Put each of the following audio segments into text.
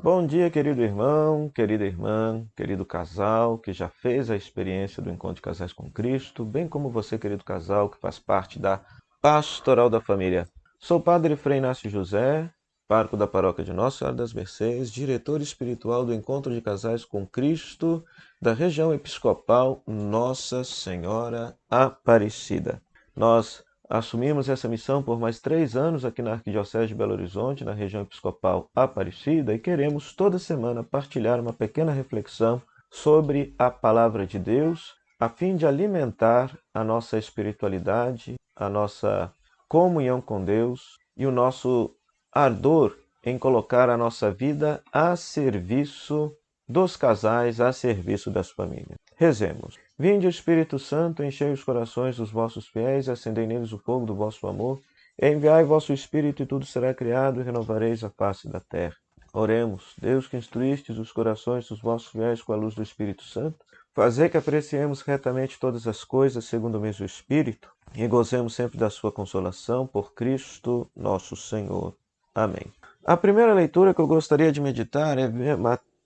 Bom dia, querido irmão, querida irmã, querido casal que já fez a experiência do Encontro de Casais com Cristo, bem como você, querido casal, que faz parte da Pastoral da Família. Sou o Padre Frei Inácio José, pároco da Paróquia de Nossa Senhora das Mercês, diretor espiritual do Encontro de Casais com Cristo, da região episcopal Nossa Senhora Aparecida. Nós assumimos essa missão por mais 3 anos aqui na Arquidiocese de Belo Horizonte, na região episcopal Aparecida, e queremos toda semana partilhar uma pequena reflexão sobre a Palavra de Deus, a fim de alimentar a nossa espiritualidade, a nossa comunhão com Deus e o nosso ardor em colocar a nossa vida a serviço dos casais, a serviço das famílias. Rezemos. Vinde, Espírito Santo, enchei os corações dos vossos fiéis, acendei neles o fogo do vosso amor. Enviai vosso Espírito e tudo será criado, e renovareis a face da terra. Oremos. Deus que instruístes os corações dos vossos fiéis com a luz do Espírito Santo, fazei que apreciemos retamente todas as coisas segundo o mesmo Espírito, e gozemos sempre da sua consolação por Cristo nosso Senhor. Amém. A primeira leitura que eu gostaria de meditar é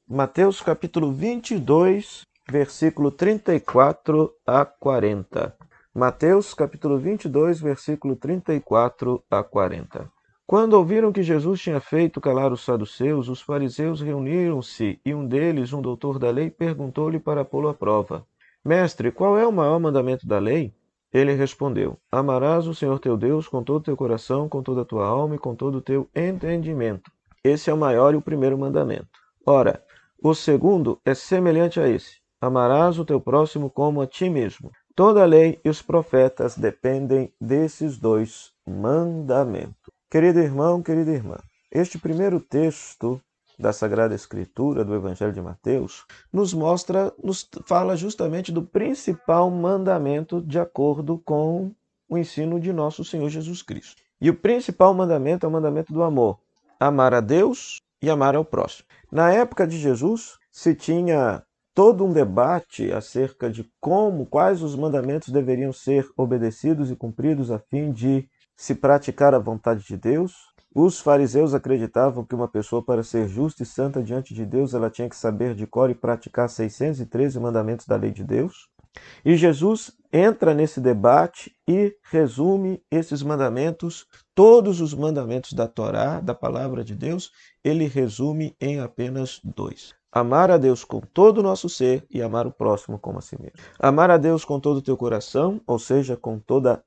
Mateus capítulo 22, versículo 34 a 40. Mateus capítulo 22, versículo 34 a 40. Quando ouviram que Jesus tinha feito calar os saduceus, os fariseus reuniram-se e um deles, um doutor da lei, perguntou-lhe para pô-lo à prova: Mestre, qual é o maior mandamento da lei? Ele respondeu: Amarás o Senhor teu Deus com todo o teu coração, com toda a tua alma e com todo o teu entendimento. Esse é o maior e o primeiro mandamento. Ora, o segundo é semelhante a esse: amarás o teu próximo como a ti mesmo. Toda a lei e os profetas dependem desses dois mandamentos. Querido irmão, querida irmã, este primeiro texto da Sagrada Escritura, do Evangelho de Mateus, nos fala justamente do principal mandamento de acordo com o ensino de nosso Senhor Jesus Cristo. E o principal mandamento é o mandamento do amor. Amar a Deus e amar ao próximo. Na época de Jesus, se tinha todo um debate acerca de quais os mandamentos deveriam ser obedecidos e cumpridos a fim de se praticar a vontade de Deus. Os fariseus acreditavam que uma pessoa, para ser justa e santa diante de Deus, ela tinha que saber de cor e praticar 613 mandamentos da lei de Deus. E Jesus entra nesse debate e resume esses mandamentos, todos os mandamentos da Torá, da palavra de Deus, ele resume em apenas 2. Amar a Deus com todo o nosso ser e amar o próximo como a si mesmo. Amar a Deus com todo o teu coração, ou seja, com toda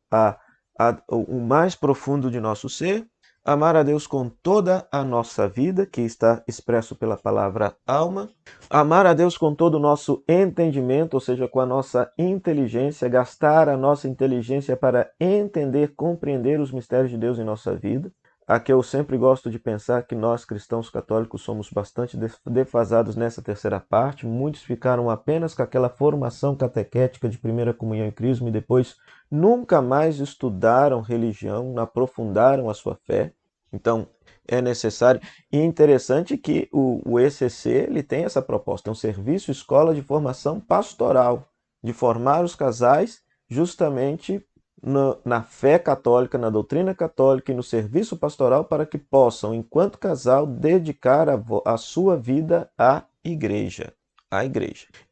o mais profundo de nosso ser. Amar a Deus com toda a nossa vida, que está expresso pela palavra alma. Amar a Deus com todo o nosso entendimento, ou seja, com a nossa inteligência, gastar a nossa inteligência para entender, compreender os mistérios de Deus em nossa vida. Aqui eu sempre gosto de pensar que nós, cristãos católicos, somos bastante defasados nessa terceira parte. Muitos ficaram apenas com aquela formação catequética de primeira comunhão e crisma e depois nunca mais estudaram religião, aprofundaram a sua fé. Então, é necessário e interessante que o ECC ele tem essa proposta, é um serviço escola de formação pastoral, de formar os casais justamente na fé católica, na doutrina católica e no serviço pastoral para que possam, enquanto casal, dedicar a sua vida à igreja.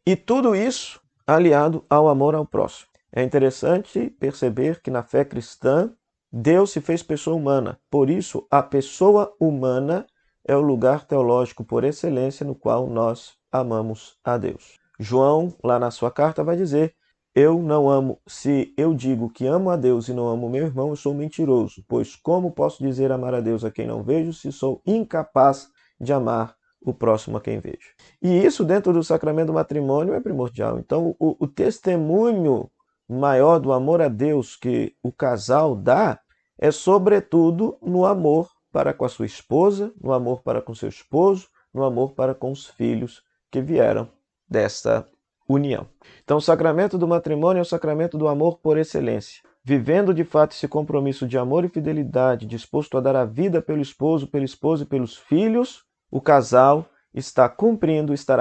E tudo isso aliado ao amor ao próximo. É interessante perceber que na fé cristã, Deus se fez pessoa humana. Por isso, a pessoa humana é o lugar teológico por excelência no qual nós amamos a Deus. João, lá na sua carta, vai dizer: eu não amo, se eu digo que amo a Deus e não amo meu irmão, eu sou mentiroso, pois como posso dizer amar a Deus a quem não vejo, se sou incapaz de amar o próximo a quem vejo? E isso dentro do sacramento do matrimônio é primordial. Então, o testemunho maior do amor a Deus que o casal dá é sobretudo no amor para com a sua esposa, no amor para com seu esposo, no amor para com os filhos que vieram desta união. Então, o sacramento do matrimônio é o sacramento do amor por excelência. Vivendo de fato esse compromisso de amor e fidelidade, disposto a dar a vida pelo esposo, pela esposa e pelos filhos, o casal estará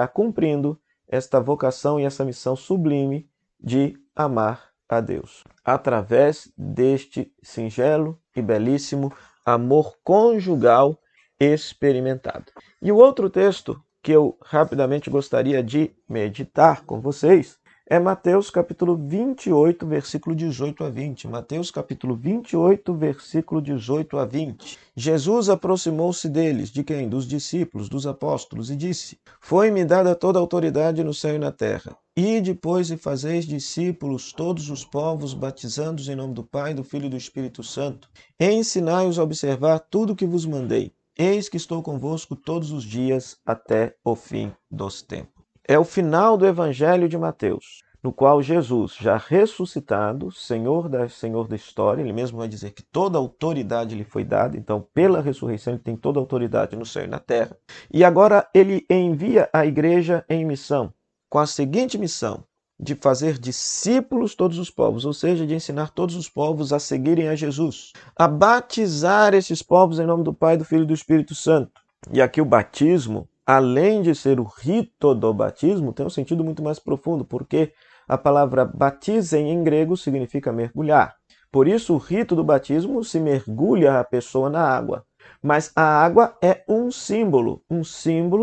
cumprindo esta vocação e essa missão sublime de amar a Deus, através deste singelo e belíssimo amor conjugal experimentado. E o outro texto que eu rapidamente gostaria de meditar com vocês é Mateus capítulo 28, versículo 18 a 20. Mateus capítulo 28, versículo 18 a 20. Jesus aproximou-se deles, de quem? Dos discípulos, dos apóstolos, e disse: Foi-me dada toda a autoridade no céu e na terra. Ide, pois, e fazeis discípulos todos os povos, batizando-os em nome do Pai, do Filho e do Espírito Santo. E ensinai-os a observar tudo o que vos mandei. Eis que estou convosco todos os dias até o fim dos tempos. É o final do Evangelho de Mateus, no qual Jesus, já ressuscitado, Senhor da história, ele mesmo vai dizer que toda a autoridade lhe foi dada, então pela ressurreição ele tem toda a autoridade no céu e na terra. E agora ele envia a igreja em missão, com a seguinte missão: de fazer discípulos todos os povos, ou seja, de ensinar todos os povos a seguirem a Jesus, a batizar esses povos em nome do Pai, do Filho e do Espírito Santo. E aqui o batismo, além de ser o rito do batismo, tem um sentido muito mais profundo, porque a palavra batizem em grego significa mergulhar. Por isso, o rito do batismo se mergulha a pessoa na água. Mas a água é um símbolo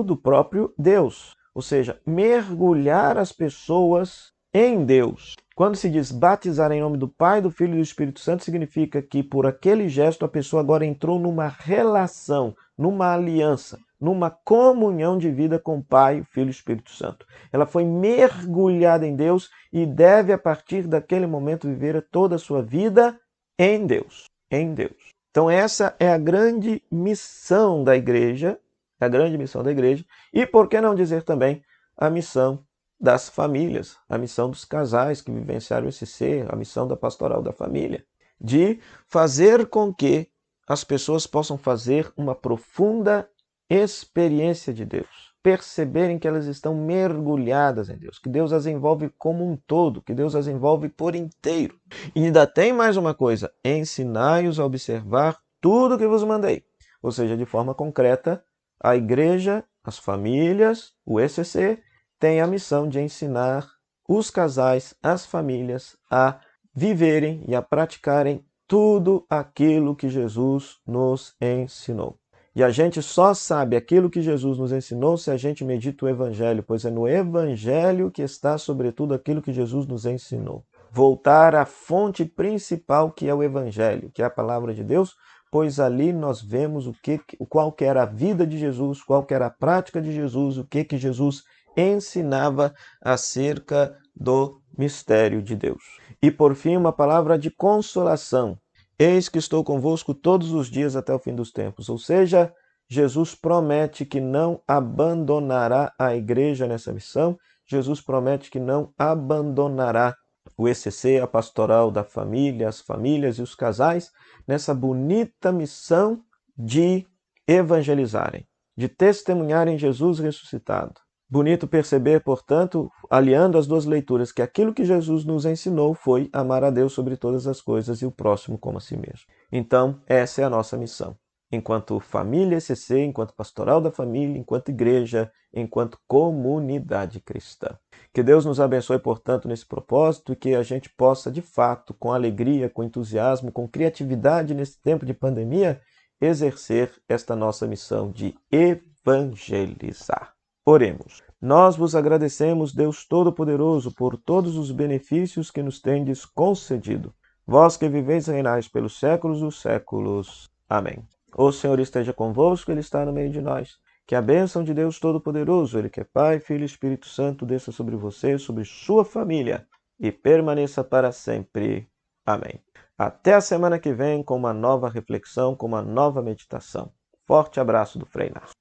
do próprio Deus. Ou seja, mergulhar as pessoas em Deus. Quando se diz batizar em nome do Pai, do Filho e do Espírito Santo, significa que por aquele gesto a pessoa agora entrou numa relação, numa aliança, numa comunhão de vida com o Pai, o Filho e o Espírito Santo. Ela foi mergulhada em Deus e deve, a partir daquele momento, viver toda a sua vida em Deus. Em Deus. Então essa é a grande missão da igreja, e por que não dizer também a missão das famílias, a missão dos casais que vivenciaram esse ser, a missão da pastoral da família, de fazer com que as pessoas possam fazer uma profunda experiência de Deus, perceberem que elas estão mergulhadas em Deus, que Deus as envolve como um todo, que Deus as envolve por inteiro. E ainda tem mais uma coisa: ensinai-os a observar tudo o que vos mandei. Ou seja, de forma concreta, a igreja, as famílias, o ECC, tem a missão de ensinar os casais, as famílias, a viverem e a praticarem tudo aquilo que Jesus nos ensinou. E a gente só sabe aquilo que Jesus nos ensinou se a gente medita o Evangelho, pois é no Evangelho que está, sobretudo, aquilo que Jesus nos ensinou. Voltar à fonte principal, que é o Evangelho, que é a palavra de Deus, pois ali nós vemos qual que era a vida de Jesus, qual que era a prática de Jesus, o que Jesus ensinava acerca do mistério de Deus. E por fim, uma palavra de consolação. Eis que estou convosco todos os dias até o fim dos tempos. Ou seja, Jesus promete que não abandonará a igreja nessa missão. Jesus promete que não abandonará o ECC, a pastoral da família, as famílias e os casais, nessa bonita missão de evangelizarem, de testemunharem Jesus ressuscitado. Bonito perceber, portanto, aliando as duas leituras, que aquilo que Jesus nos ensinou foi amar a Deus sobre todas as coisas e o próximo como a si mesmo. Então, essa é a nossa missão. Enquanto família ECC, enquanto pastoral da família, enquanto igreja, enquanto comunidade cristã. Que Deus nos abençoe, portanto, nesse propósito e que a gente possa, de fato, com alegria, com entusiasmo, com criatividade nesse tempo de pandemia, exercer esta nossa missão de evangelizar. Oremos. Nós vos agradecemos, Deus Todo-Poderoso, por todos os benefícios que nos tendes concedido. Vós que viveis e reinais pelos séculos dos séculos. Amém. O Senhor esteja convosco, Ele está no meio de nós. Que a bênção de Deus Todo-Poderoso, Ele que é Pai, Filho e Espírito Santo, desça sobre você, sobre sua família e permaneça para sempre. Amém. Até a semana que vem com uma nova reflexão, com uma nova meditação. Forte abraço do Frei Inácio.